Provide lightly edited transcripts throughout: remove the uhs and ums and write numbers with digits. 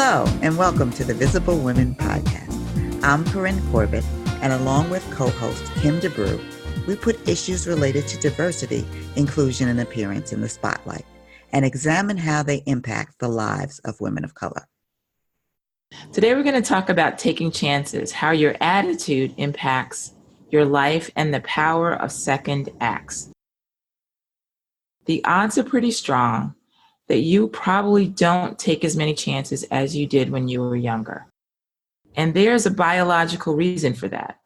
Hello, and welcome to the Visible Women Podcast. I'm Corinne Corbett, and along with co-host Kim DeBrew, we put issues related to diversity, inclusion, and appearance in the spotlight and examine how they impact the lives of women of color. Today, we're going to talk about taking chances, how your attitude impacts your life, and the power of second acts. The odds are pretty strong that you probably don't take as many chances as you did when you were younger. And there's a biological reason for that.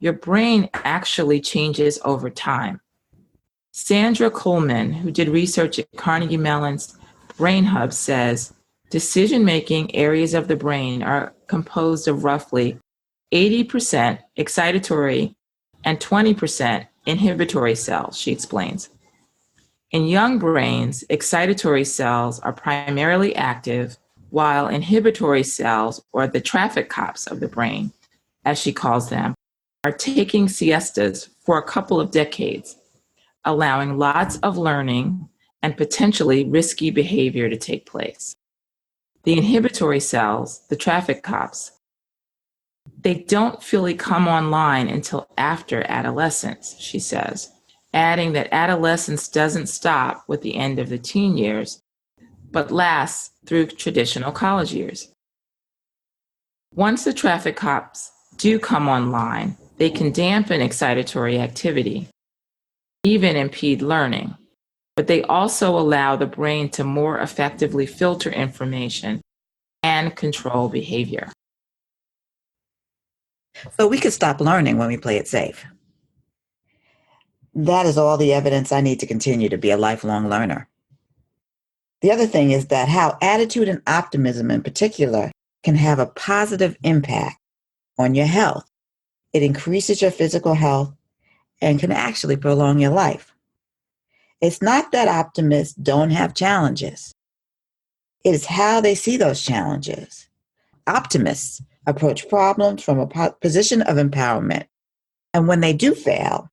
Your brain actually changes over time. Sandra Coleman, who did research at Carnegie Mellon's Brain Hub, says decision-making areas of the brain are composed of roughly 80% excitatory and 20% inhibitory cells, she explains. In young brains, excitatory cells are primarily active, while inhibitory cells, or the traffic cops of the brain, as she calls them, are taking siestas for a couple of decades, allowing lots of learning and potentially risky behavior to take place. The inhibitory cells, the traffic cops, they don't fully come online until after adolescence, she says, adding that adolescence doesn't stop with the end of the teen years, but lasts through traditional college years. Once the traffic cops do come online, they can dampen excitatory activity, even impede learning, but they also allow the brain to more effectively filter information and control behavior. So we could stop learning when we play it safe. That is all the evidence I need to continue to be a lifelong learner. The other thing is that how attitude and optimism in particular can have a positive impact on your health. It increases your physical health and can actually prolong your life. It's not that optimists don't have challenges. It is how they see those challenges. Optimists approach problems from a position of empowerment, and when they do fail,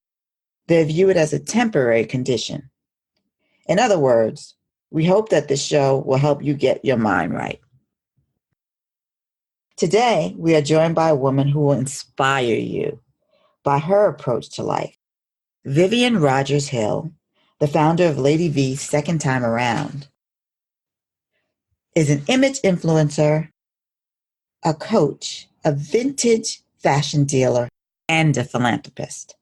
they view it as a temporary condition. In other words, we hope that this show will help you get your mind right. Today, we are joined by a woman who will inspire you by her approach to life. Vivian Rodgers-Hill, the founder of Lady V's Second Time Around, is an image influencer, a coach, a vintage fashion dealer, and a philanthropist.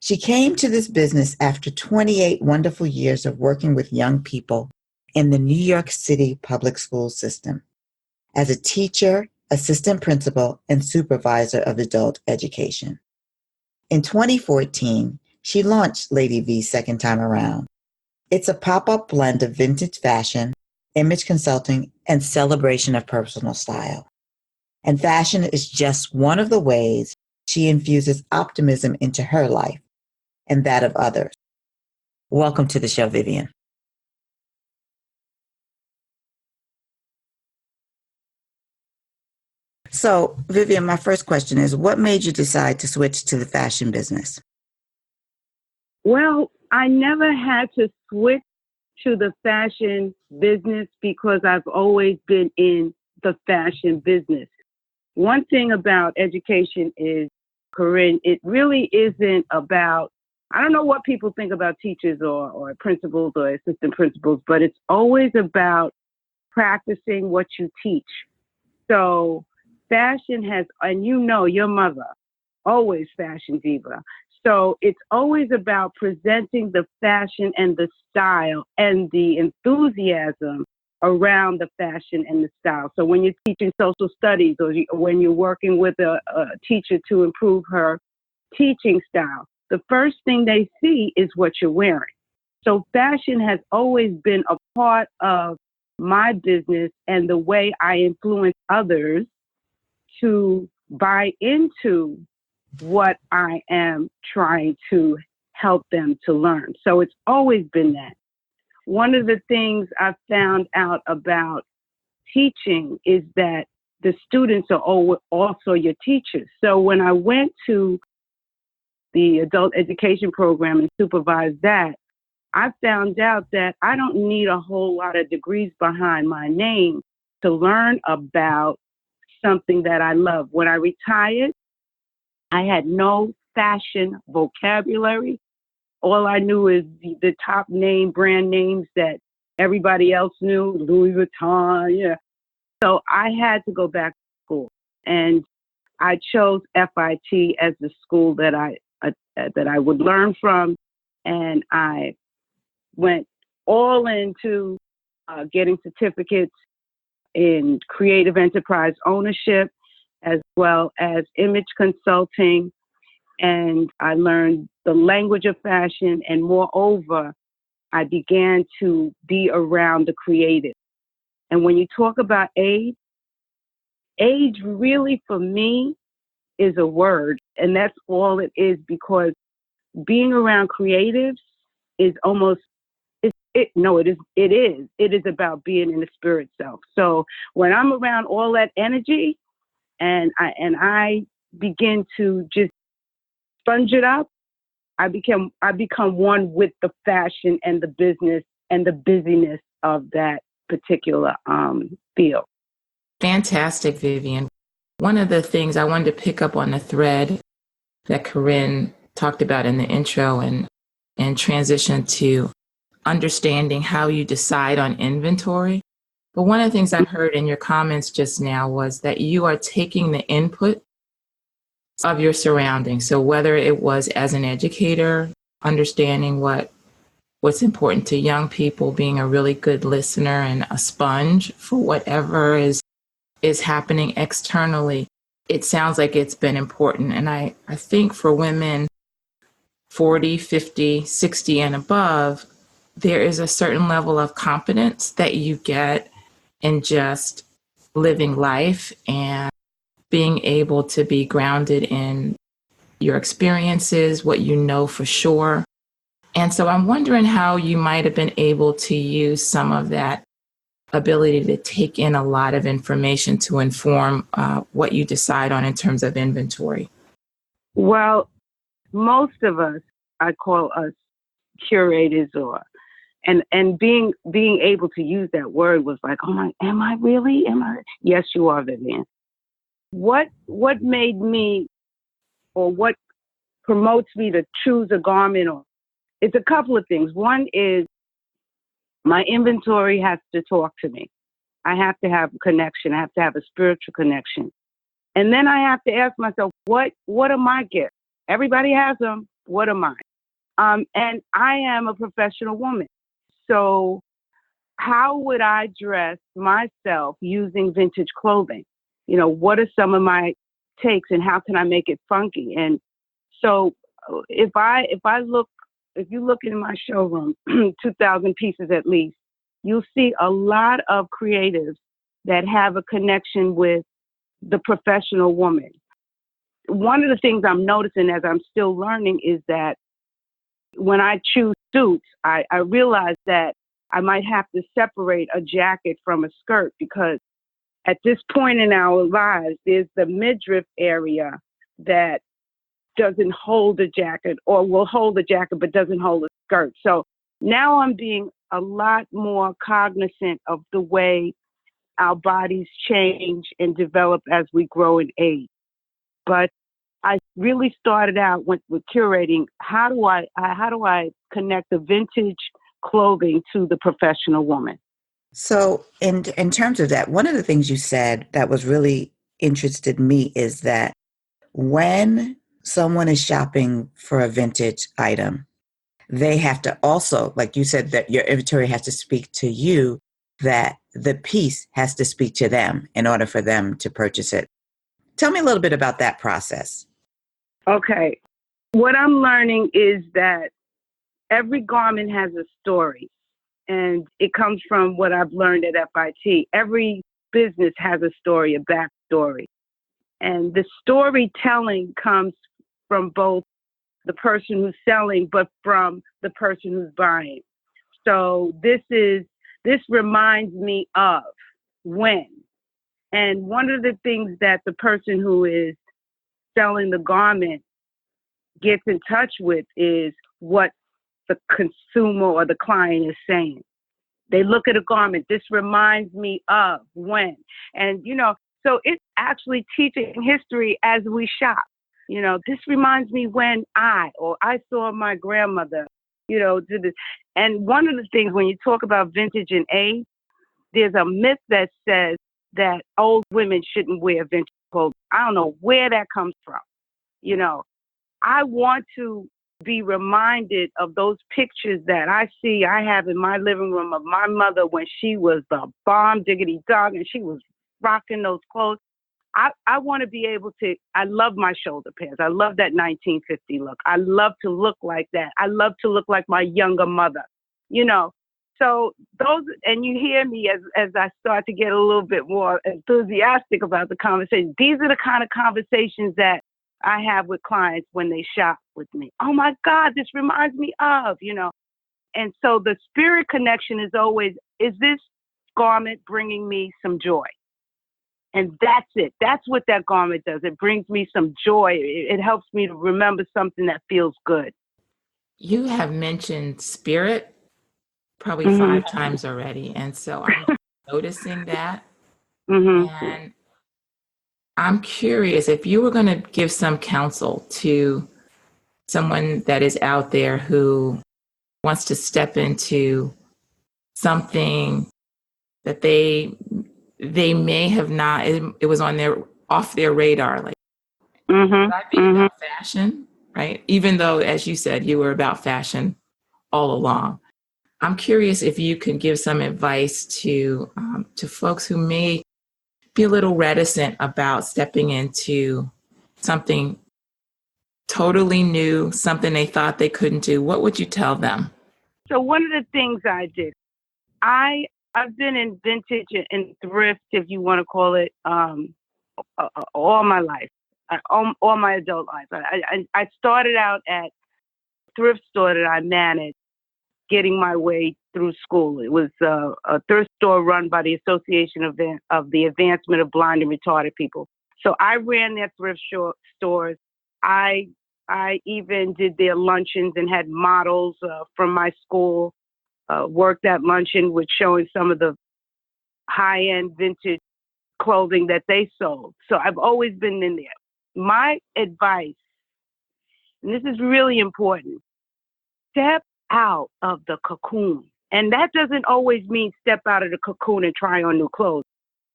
She came to this business after 28 wonderful years of working with young people in the New York City public school system as a teacher, assistant principal, and supervisor of adult education. In 2014, she launched Lady V's Second Time Around. It's a pop-up blend of vintage fashion, image consulting, and celebration of personal style. And fashion is just one of the ways she infuses optimism into her life and that of others. Welcome to the show, Vivian. So, Vivian, my first question is, what made you decide to switch to the fashion business? Well, I never had to switch to the fashion business because I've always been in the fashion business. One thing about education is, Corinne, it really isn't about, I don't know what people think about teachers or principals or assistant principals, but it's always about practicing what you teach. So fashion has, and you know your mother, always fashion diva. So it's always about presenting the fashion and the style and the enthusiasm around the fashion and the style. So when you're teaching social studies or when you're working with a teacher to improve her teaching style, the first thing they see is what you're wearing. So fashion has always been a part of my business and the way I influence others to buy into what I am trying to help them to learn. So it's always been that. One of the things I've found out about teaching is that the students are also your teachers. So when I went to the adult education program and supervised that, I found out that I don't need a whole lot of degrees behind my name to learn about something that I love. When I retired, I had no fashion vocabulary. All I knew is the top name brand names that everybody else knew, Louis Vuitton. Yeah. So I had to go back to school, and I chose FIT as the school that I would learn from, and I went all into getting certificates in creative enterprise ownership as well as image consulting. And I learned the language of fashion. And moreover, I began to be around the creative. And when you talk about age really for me is a word. And that's all it is, because being around creatives is almost it is about being in the spirit self. So when I'm around all that energy and I begin to just sponge it up, I become one with the fashion and the business and the busyness of that particular field. Fantastic, Vivian. One of the things I wanted to pick up on the thread that Corinne talked about in the intro and transition to understanding how you decide on inventory. But one of the things I heard in your comments just now was that you are taking the input of your surroundings. So whether it was as an educator, understanding what's important to young people, being a really good listener and a sponge for whatever is happening externally, it sounds like it's been important. And I think for women 40, 50, 60 and above, there is a certain level of confidence that you get in just living life and being able to be grounded in your experiences, what you know for sure. And so I'm wondering how you might have been able to use some of that ability to take in a lot of information to inform what you decide on in terms of inventory. Well, most of us, I call us curators, and being able to use that word was like, oh my, am I really? Am I? Yes, you are, Vivian. What made me, or what promotes me to choose a garment? Or it's a couple of things. One is my inventory has to talk to me. I have to have a connection. I have to have a spiritual connection. And then I have to ask myself, what are my gifts? Everybody has them. What am I? And I am a professional woman. So how would I dress myself using vintage clothing? You know, what are some of my takes and how can I make it funky? And so if you look in my showroom, 2,000 pieces at least, you'll see a lot of creatives that have a connection with the professional woman. One of the things I'm noticing as I'm still learning is that when I choose suits, I realize that I might have to separate a jacket from a skirt, because at this point in our lives, there's the midriff area that doesn't hold a jacket, or will hold a jacket but doesn't hold a skirt. So now I'm being a lot more cognizant of the way our bodies change and develop as we grow in age. But I really started out with curating. How do I connect the vintage clothing to the professional woman? So in terms of that, one of the things you said that was really interested me is that when someone is shopping for a vintage item, they have to also, like you said, that your inventory has to speak to you, that the piece has to speak to them in order for them to purchase it. Tell me a little bit about that process. Okay. What I'm learning is that every garment has a story, and it comes from what I've learned at FIT. Every business has a story, a backstory. And the storytelling comes from both the person who's selling, but from the person who's buying. So this reminds me of when. And one of the things that the person who is selling the garment gets in touch with is what the consumer or the client is saying. They look at a garment. This reminds me of when. And, so it's actually teaching history as we shop. This reminds me when I saw my grandmother, do this. And one of the things when you talk about vintage and age, there's a myth that says that old women shouldn't wear vintage clothes. I don't know where that comes from. I want to be reminded of those pictures that I have in my living room of my mother when she was the bomb diggity dog and she was rocking those clothes. I want to be able to, I love my shoulder pads. I love that 1950 look. I love to look like that. I love to look like my younger mother, So those, and you hear me as I start to get a little bit more enthusiastic about the conversation. These are the kind of conversations that I have with clients when they shop with me. Oh my God, this reminds me of, And so the spirit connection is always, is this garment bringing me some joy? And that's it. That's what that garment does. It brings me some joy. It helps me to remember something that feels good. You have mentioned spirit probably Mm-hmm. 5 times already. And so I'm noticing that. Mm-hmm. And I'm curious if you were going to give some counsel to someone that is out there who wants to step into something that they may have not, it was on their off their radar. Like, Mm-hmm. would I be Mm-hmm. about fashion, right? Even though, as you said, you were about fashion all along. I'm curious if you can give some advice to folks who may be a little reticent about stepping into something totally new, something they thought they couldn't do. What would you tell them? So one of the things I did, I've been in vintage and thrift, if you want to call it, all my life, all my adult life. I started out at thrift store that I managed, getting my way through school. It was a thrift store run by the Association of the Advancement of Blind and Retarded People. So I ran their thrift stores. I even did their luncheons and had models from my school work that luncheon with showing some of the high-end vintage clothing that they sold. So I've always been in there. My advice, and this is really important, step out of the cocoon. And that doesn't always mean step out of the cocoon and try on new clothes.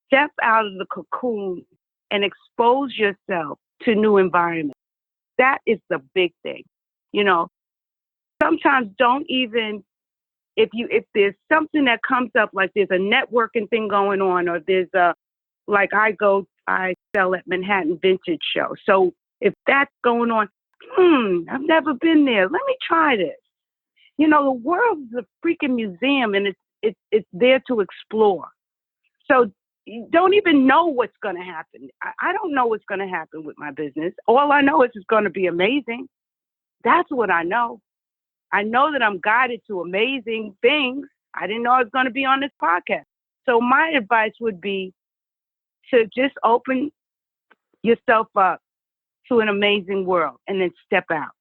Step out of the cocoon and expose yourself to new environments. That is the big thing. Sometimes don't even, if there's something that comes up, like there's a networking thing going on, or there's like I sell at Manhattan Vintage Show. So if that's going on, I've never been there. Let me try this. The world is a freaking museum, and it's there to explore. So you don't even know what's going to happen. I don't know what's going to happen with my business. All I know is it's going to be amazing. That's what I know. I know that I'm guided to amazing things. I didn't know I was going to be on this podcast. So my advice would be to just open yourself up to an amazing world and then step out.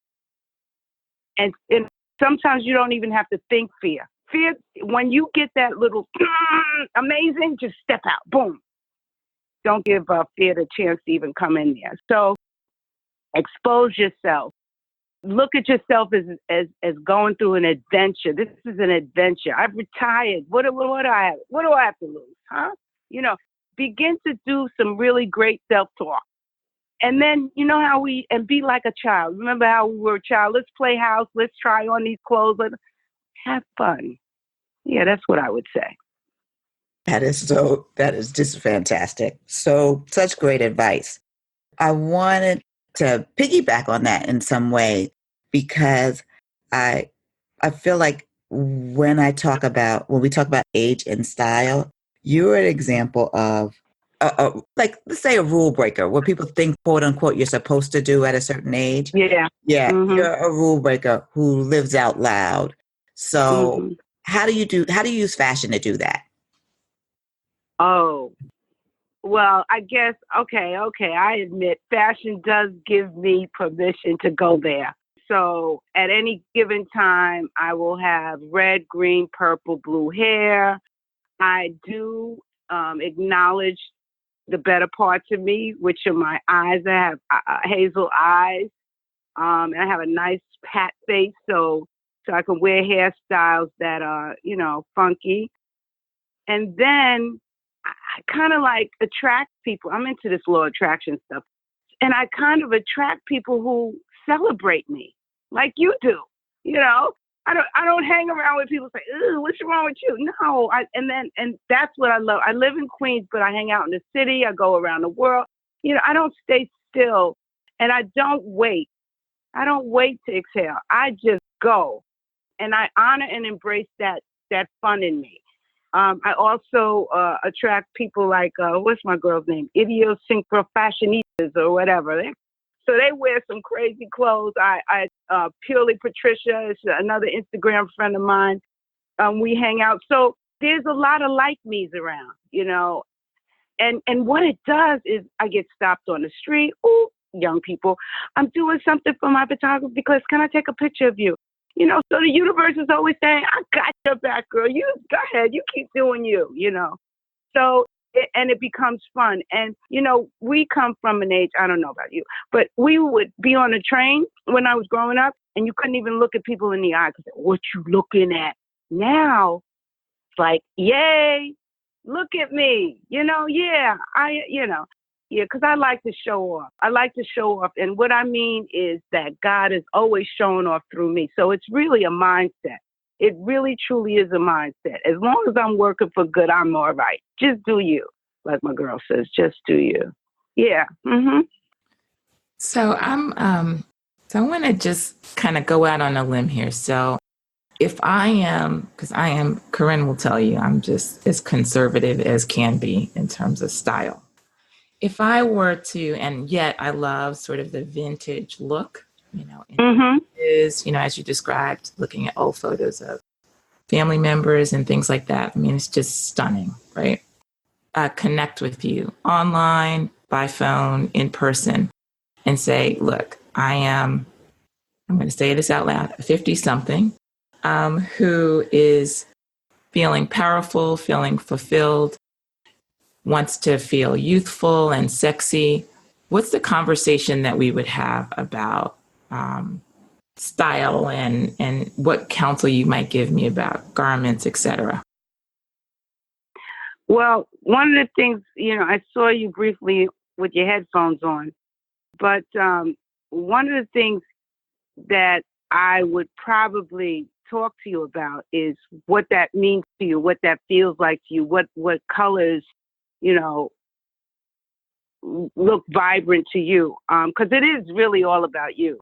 And sometimes you don't even have to think fear. Fear, when you get that little amazing, just step out. Boom. Don't give fear the chance to even come in there. So expose yourself. Look at yourself as going through an adventure. This is an adventure. I've retired. What do I have? What do I have to lose? Huh? Begin to do some really great self-talk. And then, and be like a child. Remember how we were a child? Let's play house. Let's try on these clothes. Have fun. Yeah, that's what I would say. That is just fantastic. So, such great advice. I wanted to piggyback on that in some way because I feel like when we talk about age and style, you're an example of like, let's say, a rule breaker, what people think, quote unquote, you're supposed to do at a certain age. Yeah. Yeah, Mm-hmm. you're a rule breaker who lives out loud. So Mm-hmm. how do you use fashion to do that? Oh, well, I guess, okay. I admit fashion does give me permission to go there. So at any given time, I will have red, green, purple, blue hair. I do acknowledge the better parts of me, which are my eyes. I have hazel eyes. And I have a nice pat face, so I can wear hairstyles that are, funky. And then I kind of like attract people. I'm into this law of attraction stuff. And I kind of attract people who celebrate me like you do. I don't hang around with people who say, "Ooh, what's wrong with you?" No, and that's what I love. I live in Queens, but I hang out in the city. I go around the world. I don't stay still, and I don't wait. I don't wait to exhale. I just go, and I honor and embrace that fun in me. I also attract people like what's my girl's name? Idiosyncro fashionistas or whatever. So they wear some crazy clothes. I Purely Patricia is another Instagram friend of mine. We hang out. So there's a lot of like me's around, And what it does is I get stopped on the street. Ooh, young people, I'm doing something for my photography because can I take a picture of you? So the universe is always saying, I got your back, girl. You go ahead. You keep doing you. So, it becomes fun. And, we come from an age, I don't know about you, but we would be on a train when I was growing up and you couldn't even look at people in the eye because what you looking at? Now, it's like, yay, look at me. Because I like to show off. I like to show off. And what I mean is that God is always showing off through me. So it's really a mindset. It really, truly is a mindset. As long as I'm working for good, I'm all right. Just do you. Like my girl says, just do you. Yeah. Mm-hmm. So so I want to just kind of go out on a limb here. So if I am, because Corinne will tell you, I'm just as conservative as can be in terms of style. If I were to, and yet I love sort of the vintage look, Mm-hmm. is, as you described, looking at old photos of family members and things like that. I mean, it's just stunning, right? Connect with you online, by phone, in person, and say, look, I'm going to say this out loud, a 50-something who is feeling powerful, feeling fulfilled, wants to feel youthful and sexy. What's the conversation that we would have about style and what counsel you might give me about garments, etc.? Well, one of the things, I saw you briefly with your headphones on, but one of the things that I would probably talk to you about is what that means to you, what that feels like to you, what colors, look vibrant to you. Because it is really all about you.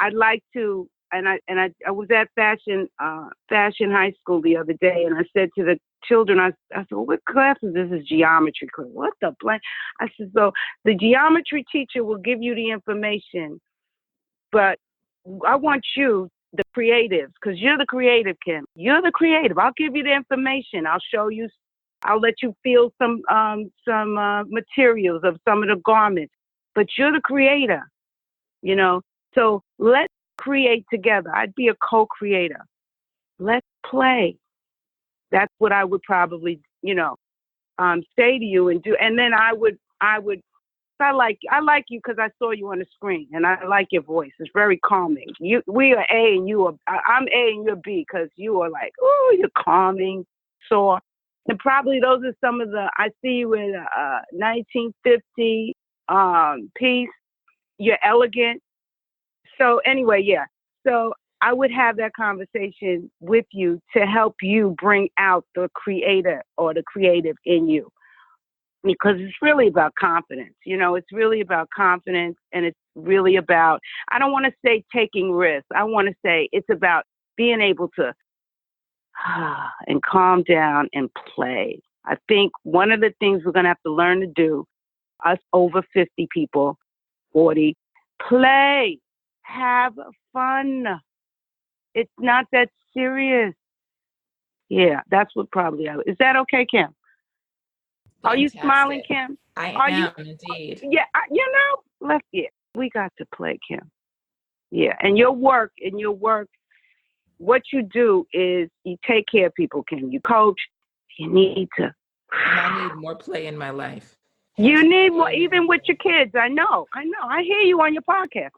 I'd like to, and I was at fashion high school the other day, and I said to the children, I said, well, what class is this? Is geometry class? What the blank? I said, so the geometry teacher will give you the information, but I want you, the creatives, because you're the creative, Kim. You're the creative. I'll give you the information. I'll show you. I'll let you feel some materials of some of the garments, but you're the creator. So let's create together. I'd be a co-creator. Let's play. That's what I would probably, say to you and do. And then I would. I like you because I saw you on the screen, and I like your voice. It's very calming. We are A, and you are. I'm A, and you're B because you are like, oh, you're calming, soft. And probably those are some of the. I see you in 1950 piece. You're elegant. So anyway, yeah. So I would have that conversation with you to help you bring out the creator or the creative in you. Because it's really about confidence. It's really about confidence, and it's really about, I don't want to say taking risks. I want to say it's about being able to and calm down and play. I think one of the things we're going to have to learn to do, us over 50 people, 40, play, have fun. It's not that serious. Yeah, that's what probably is that okay, Kim? Fantastic. Are you smiling, Kim? I am indeed. Yeah, we got to play, Kim. Yeah. And your work, what you do is you take care of people, Kim. You coach. You need to. And I need more play in my life. You need more, even with your kids. I know. I hear you on your podcast.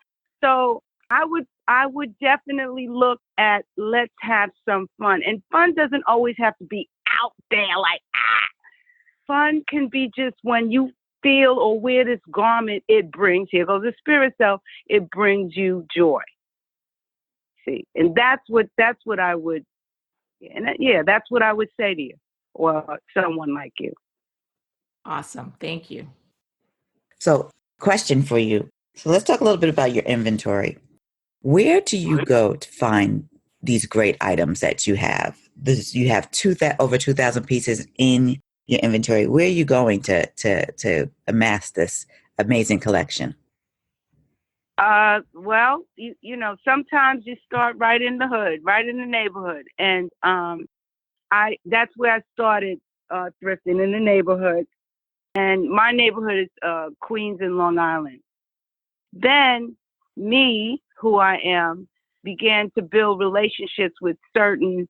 So I would definitely look at, let's have some fun. And fun doesn't always have to be out there like, Fun can be just when you feel or wear this garment, it brings, here goes the spirit self, it brings you joy. See, and that's what I would, and that's what I would say to you or someone like you. Awesome. Thank you. So, question for you. So, let's talk a little bit about your inventory. Where do you go to find these great items that you have? You have over 2,000 pieces in your inventory. Where are you going to amass this amazing collection? Well, you know, sometimes you start right in the hood, right in the neighborhood, and that's where I started thrifting, in the neighborhood, and my neighborhood is Queens and Long Island. Then me, who I am, began to build relationships with certain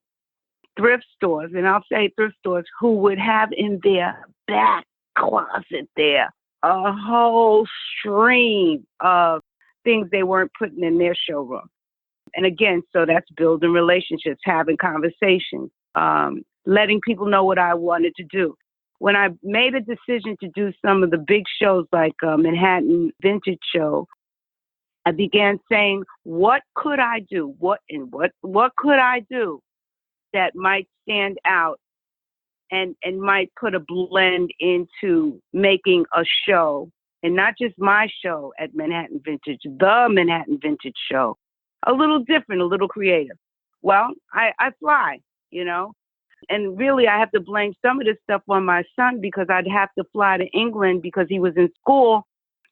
thrift stores, and I'll say thrift stores, who would have in their back closet there a whole stream of things they weren't putting in their showroom. And again, so that's building relationships, having conversations, letting people know what I wanted to do. When I made a decision to do some of the big shows like Manhattan Vintage Show, I began saying, what could I do? What could I do that might stand out and might put a blend into making a show, and not just my show at Manhattan Vintage, the Manhattan Vintage Show, a little different, a little creative. Well, I fly, you know, and really I have to blame some of this stuff on my son, because I'd have to fly to England because he was in school,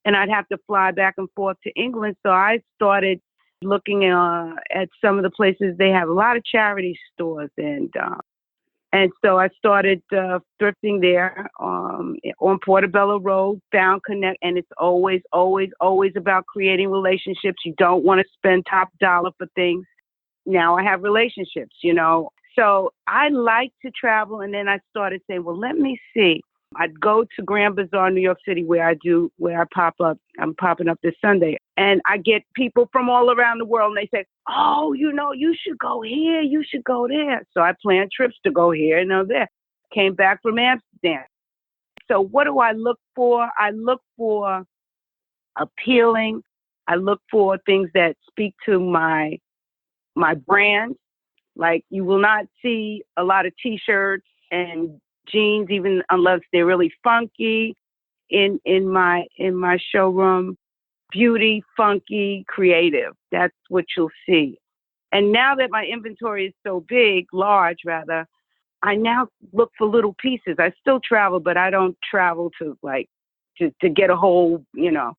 and I'd have to fly back and forth to England. So I started looking at some of the places. They have a lot of charity stores, and so I started thrifting there on Portobello Road, found Connect, and it's always, always, always about creating relationships. You don't want to spend top dollar for things. Now I have relationships, you know. So I like to travel, and then I started saying, well, let me see. I'd go to Grand Bazaar, New York City, where I pop up. I'm popping up this Sunday. And I get people from all around the world, and they say, oh, you know, you should go here, you should go there. So I planned trips to go here and there. Came back from Amsterdam. So what do I look for? I look for appealing. I look for things that speak to my brand. Like, you will not see a lot of T-shirts and jeans, even unless they're really funky, in my showroom. Beauty, funky, creative. That's what you'll see. And now that my inventory is so big, large rather, I now look for little pieces. I still travel, but I don't travel to to get a whole, you know,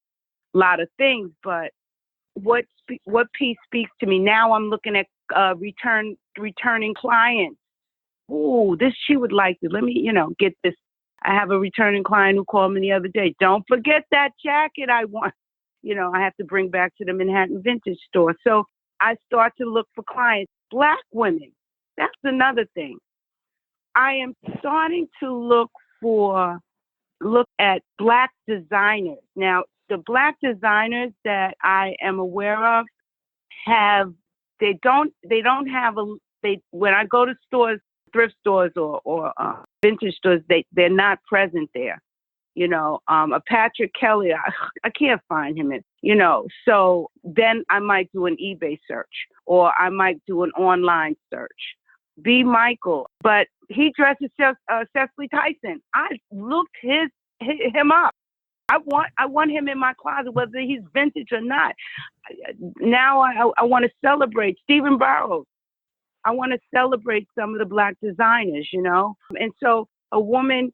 lot of things. But what piece speaks to me? Now I'm looking at returning clients. Ooh, this she would like to. Let me, you know, get this. I have a returning client who called me the other day. Don't forget that jacket I want. You know, I have to bring back to the Manhattan Vintage Store. So I start to look for clients. Black women. That's another thing. I am starting to look at Black designers. Now, the Black designers that I am aware of when I go to stores, thrift stores or vintage stores, they're not present there. You know, a Patrick Kelly, I can't find him you know, so then I might do an eBay search, or I might do an online search. B. Michael, but he dresses Cecily Tyson. I looked him up. I want him in my closet, whether he's vintage or not. Now I want to celebrate Stephen Burrows. I want to celebrate some of the Black designers, you know. And so a woman,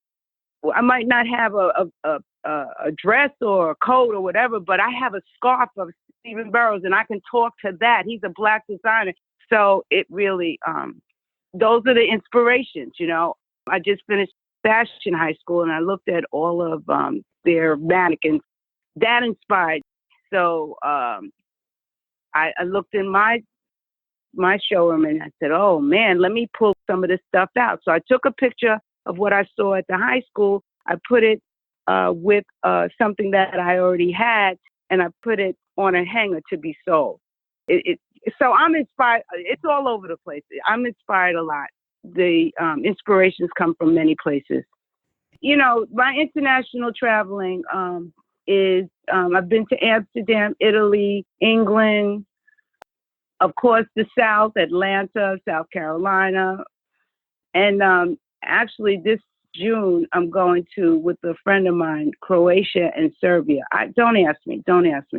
I might not have a dress or a coat or whatever, but I have a scarf of Stephen Burrows, and I can talk to that. He's a Black designer. So it really, those are the inspirations, you know. I just finished fashion high school, and I looked at all of their mannequins. That inspired. So I looked in my showroom and I said, oh man, let me pull some of this stuff out. So I took a picture of what I saw at the high school. I put it with something that I already had, and I put it on a hanger to be sold. So I'm inspired. It's all over the place. I'm inspired a lot. The inspirations come from many places. You know, my international traveling is, I've been to Amsterdam, Italy, England, of course, the South, Atlanta, South Carolina. And actually this June, I'm going to, with a friend of mine, Croatia and Serbia. Don't ask me.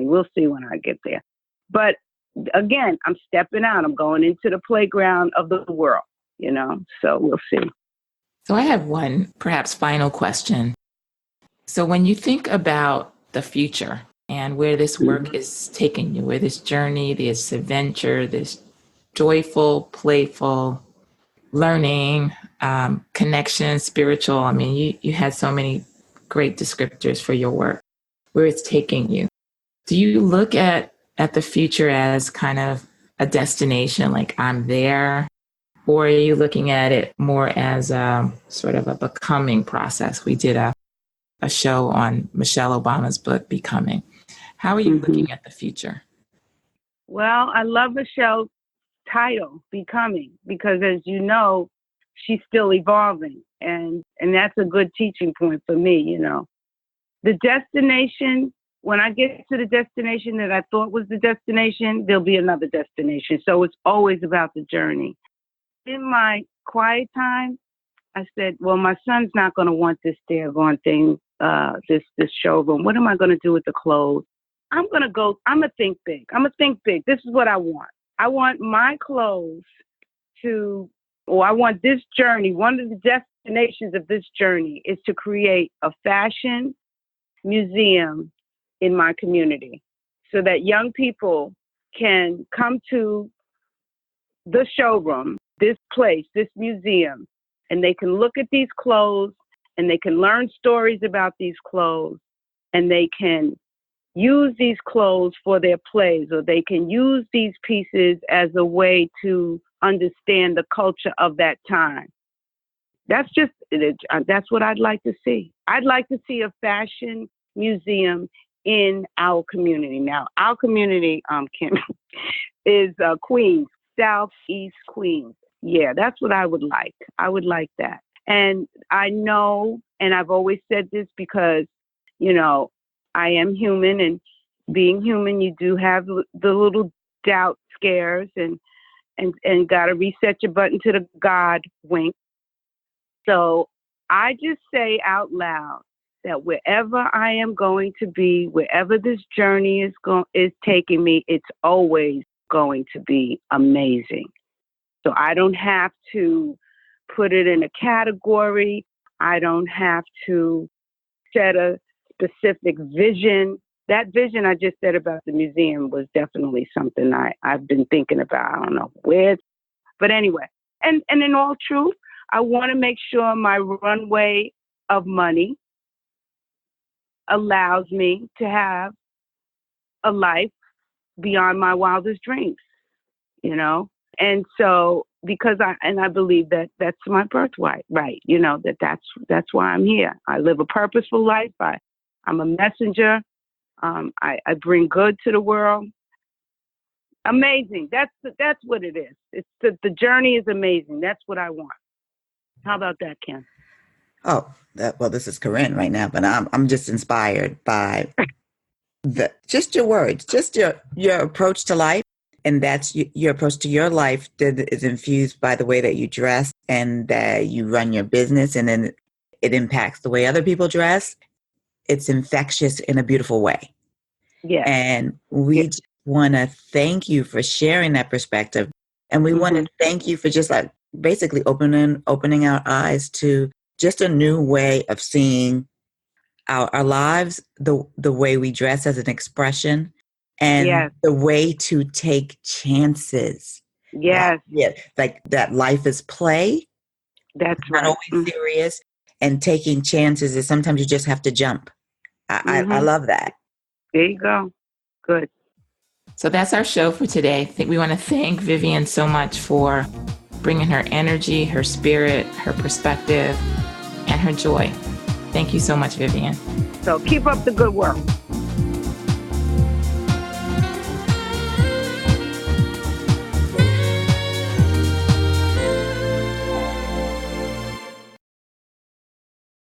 We'll see when I get there. But again, I'm stepping out. I'm going into the playground of the world, you know, so we'll see. So I have one perhaps final question. So when you think about the future and where this work is taking you, where this journey, this adventure, this joyful, playful, learning, connection, spiritual, I mean, you had so many great descriptors for your work, where it's taking you. Do you look at the future as kind of a destination, like I'm there? Or are you looking at it more as sort of a becoming process? We did a show on Michelle Obama's book, Becoming. How are you looking at the future? Well, I love Michelle's title, Becoming, because as you know, she's still evolving. And that's a good teaching point for me, you know. The destination, when I get to the destination that I thought was the destination, there'll be another destination. So it's always about the journey. In my quiet time, I said, well, my son's not going to want this daggone thing, this showroom. What am I going to do with the clothes? I'm going to think big. This is what I want. I want my clothes I want this journey. One of the destinations of this journey is to create a fashion museum in my community so that young people can come to the showroom, this place, this museum, and they can look at these clothes and they can learn stories about these clothes, and they can use these clothes for their plays, or they can use these pieces as a way to understand the culture of that time. That's what I'd like to see. I'd like to see a fashion museum in our community. Now, our community, Kim, is Queens, Southeast Queens. Yeah, that's what I would like. I would like that. And I know, and I've always said this because, you know, I am human, and being human, you do have the little doubt scares and got to reset your button to the God wink. So I just say out loud that wherever I am going to be, wherever this journey is taking me, it's always going to be amazing. So I don't have to put it in a category. I don't have to set a specific vision. That vision I just said about the museum was definitely something I've been thinking about. I don't know where, but anyway. And in all truth, I want to make sure my runway of money allows me to have a life beyond my wildest dreams, you know? And so, because I believe that that's my birthright, right? You know, that's why I'm here. I live a purposeful life. I'm a messenger. I bring good to the world. Amazing. That's what it is. It's the journey is amazing. That's what I want. How about that, Ken? Oh, this is Corinne right now, but I'm just inspired by just your words, just your approach to life. And that's your approach to your life that is infused by the way that you dress and that you run your business. And then it impacts the way other people dress. It's infectious in a beautiful way. Yeah. And we just want to thank you for sharing that perspective. And we want to thank you for just like basically opening our eyes to just a new way of seeing our lives, the way we dress as an expression, and the way to take chances. Yes. Like that life is play. That's not right. always serious. And taking chances is sometimes you just have to jump. I love that. There you go. Good. So that's our show for today. We want to thank Vivian so much for bringing her energy, her spirit, her perspective, and her joy. Thank you so much, Vivian. So keep up the good work.